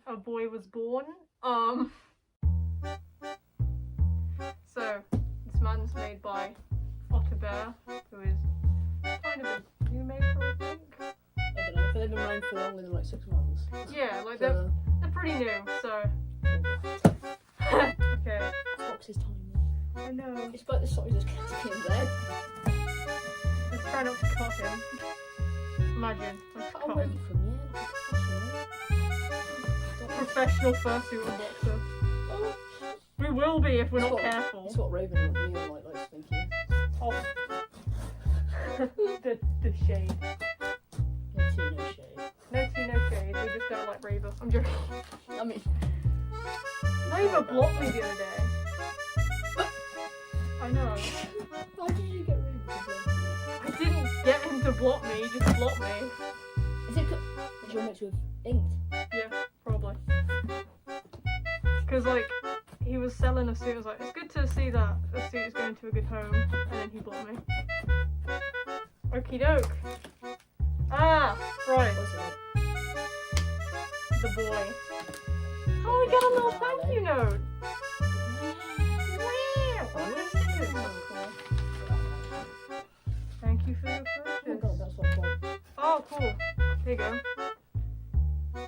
a boy was born. So this man's made by Otterbear, who is kind of a new maker, I think. I don't know, if they've been around for longer than like 6 months. Yeah, like they're pretty new, so. Okay. This box is tiny. I know. It's about the size of Caspian's head. Let's try not to cut him. Imagine. Let's Cut cut away him. from you, like a Professional fursuit unboxer. Oh. We will be if we're not It's careful. what Raven and Neil likes thinking. Oh. the shade. No tea, no shade. No tea, no shade. We just don't like Raver. I'm joking. I mean, Raver blocked me the other day. I know. why did you get Raven to block you? I didn't get him to block me. He just blocked me. Is it because you're mixed with inked? Yeah, probably. Because like he was selling a suit. I was like, it's good to see that a suit is going to a good home, and then he blocked me. Okie doke. Ah, right. What's it? The boy. Oh, we got a little thank you note. Wow. Oh, this is cool. Thank you for your Oh purchase. god, that's what I want. Oh, cool. There you go.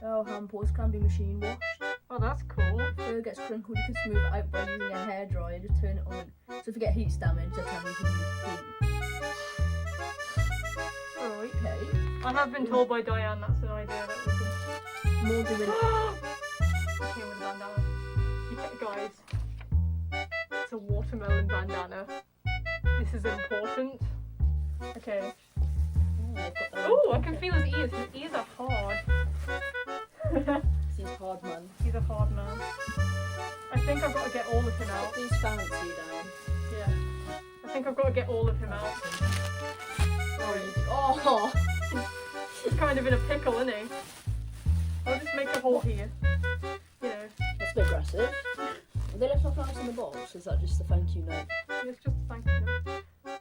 Oh, hand paws can be machine washed. Oh, that's cool. Fur gets crinkled, you can smooth it out by using a hairdryer. Just turn it on. So if you get heat damage, that's how you can use heat. Alright. Okay. I have been told by Diane that's an idea that we can. More doing. It came with a bandana. Yeah, guys. It's a watermelon bandana. This is important. Okay. Oh, I can feel his ears. His ears are hard. He's hard, man. He's a hard man. I think I've got to get all of him out. Put these fancy down. Yeah. I think I've got to get all of him out. Oh! He's kind of in a pickle, isn't he? I'll just make a hole here. You know. That's a bit aggressive. Are they left off nice in the box? Is that just a thank you note? It's just a thank you.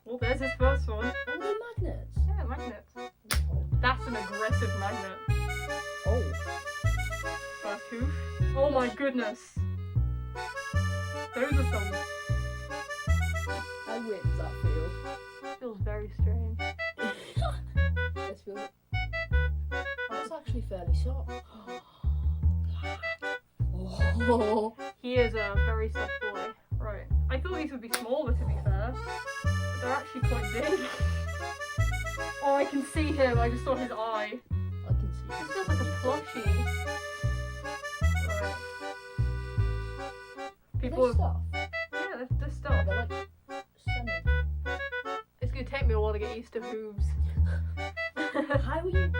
Well, there's his first one. Oh, they're magnets. Yeah, magnets. That's an aggressive magnet. Oh. First hoof. Oh my goodness. Those are some. How weird does that feel? Feels very strange. This feels. That's actually fairly soft. Oh. He is a very soft boy. Right. I thought these would be smaller, to be fair. But they're actually quite big. Oh, I can see him. I just saw his eye. I can see. This feels like a plushie. Right. People. This stuff. Yeah, they're stuff. They're like semi. It's gonna take me a while to get used to hooves. How are you?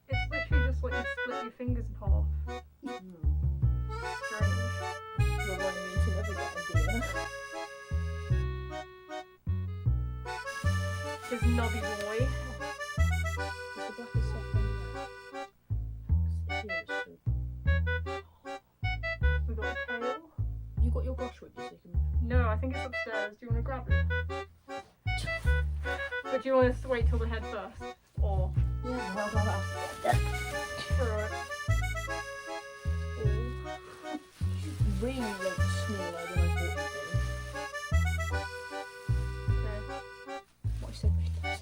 It's literally just like you split your fingers in half. Strange. You're wanting me to never get a deer. His nubby boy. The black is soft on there. We got a tail. You got your brush with you so you can. No, I think it's upstairs. Do you want to grab it? But do you want to wait till the head first? Or. Yeah, well, well, well. Alright. Really like smaller than I thought you'd Okay. be. What I said right there.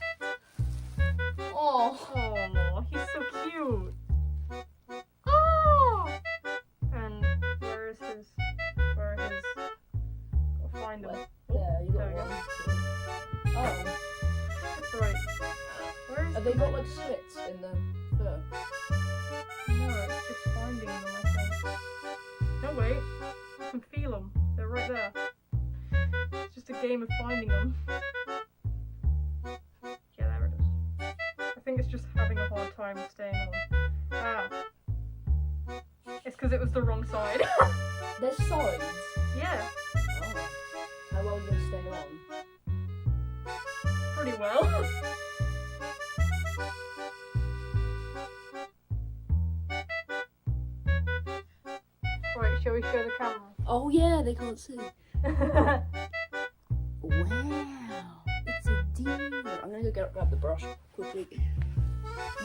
Oh. Oh, he's so cute. Oh! And where is his? Where are his? Gotta find him. There, you got There we one. go. Two. Oh. Right. Where is Have they got like slits in the fur? No, it's just finding them, I think. No, wait. I can feel them. They're right there. It's just a game of finding them. Yeah, there it is. I think it's just having a hard time staying on. Ah. It's because it was the wrong side. There's sides. Yeah, Oh. How well do they stay on? pretty well. Right, shall we show the camera? Oh yeah, they can't see. Wow, it's a deer. I'm gonna go grab the brush quickly. You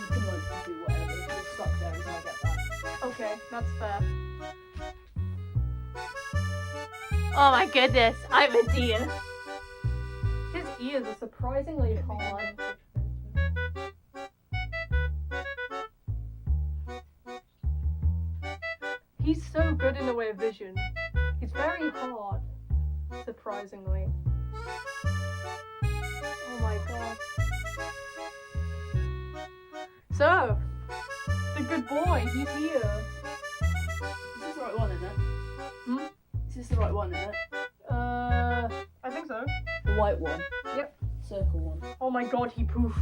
can like do whatever. It's stuck there until I get back. Okay, that's fair. Oh my goodness, I'm a deer. His ears are surprisingly hard. He's so good in the way of vision. He's very hard, surprisingly. Oh my god. So, the good boy, he's here. Is this the right one, isn't it? Hmm? Is this the right one, isn't it? I think so. The white one. Yep. Circle one. Oh my god, he poof.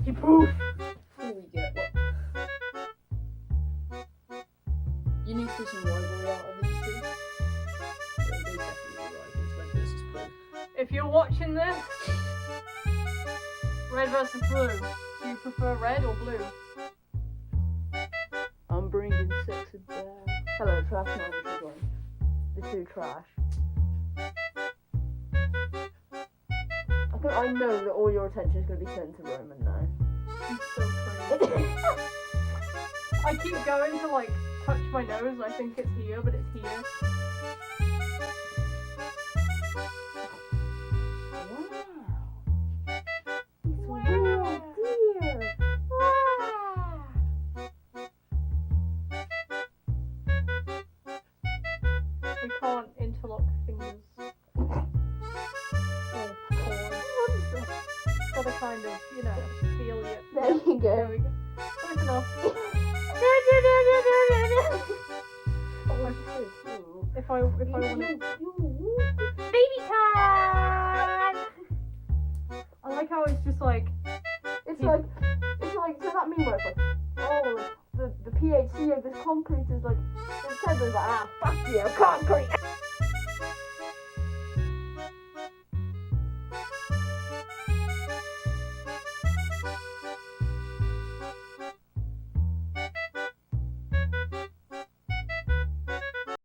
He poof. Here we go. What? You need to do some rivalry out of these two. They're definitely rivals, Red versus Blue. If you're watching this, red versus blue, do you prefer red or blue? I'm bringing sex and bear. Hello, trash man, the two trash. I know that all your attention is going to be turned to Roman now. He's so pretty. I keep going to like touch my nose. I think it's here, but it's here. Wow. Dear. We can't interlock fingers. Or paws. Gotta kind of, you know, feel it. There you There go. we go. Close enough. If I want to. Baby time! I like how it's just like. It's like, so that mean where it's like, oh, the PhD of this concrete is like, instead of like, ah, fuck you, concrete!